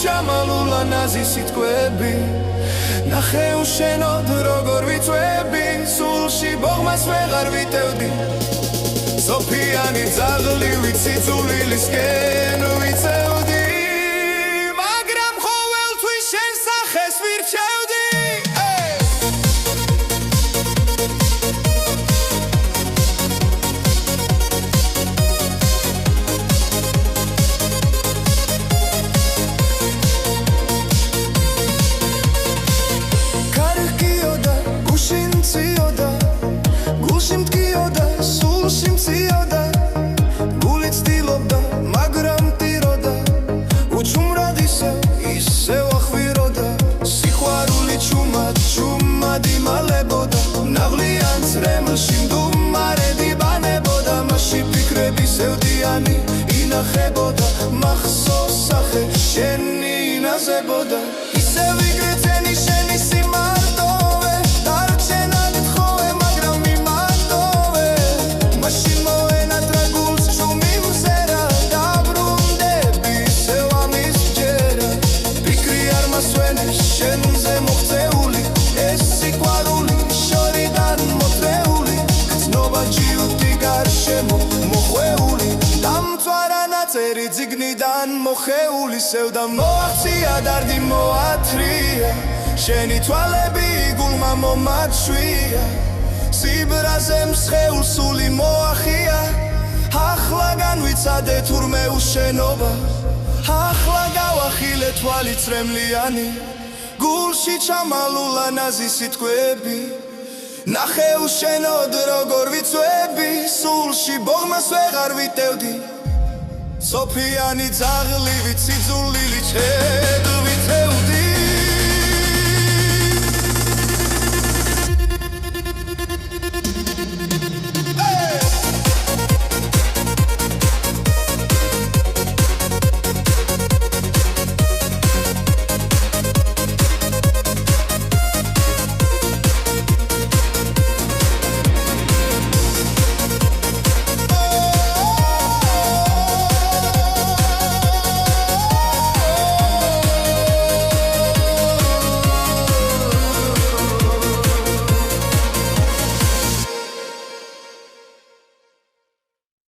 ჩამალულა ნაზი სიტყვები ნახე უშენოდ როგორ ვიწვევდი სულში ბოღმას ვეღარ ვიტევდი სოფიანი ძაღლივით სიძულვილისკენ ვიწევდი მაგრამ ყოველთვის შენ სახეს ვირჩევდი ინახებოდა მახსოვს სახე შენი ინაზებოდა ისევ იგრძენი შენი სიმარტოვე დარჩენად თხოვე მაგრამ მიმატოვე მაშინ მოენატრა გულს ჩუმი მზერა დაბრუნდები ისევ ამის ჯერა ფიქრი არ მასვენებს შენზე მოღწეული ეს სიყვარული შორიდან მოწრეული გრძნობა ჯიუტი გარშემო მოხვეული წერი ძიგნიდან მოხეული სევდა მოაღწია დარდი მოათრია შენი თვალები გულმა მომაჩვია სიბრაზე მსხეულ სული მოახია ახლა განვიცადე თურმე უშენობა ახლა გავახილე თვალი წრემლიანი გულში ჩამალულა ნაზი სიტყვები ნახე უშენოდ როგორ ვიწვევდი სულში ბოღმას ვეღარ ვიტევდი სოფიანი ძაღლივით სიძულვილი ჩედო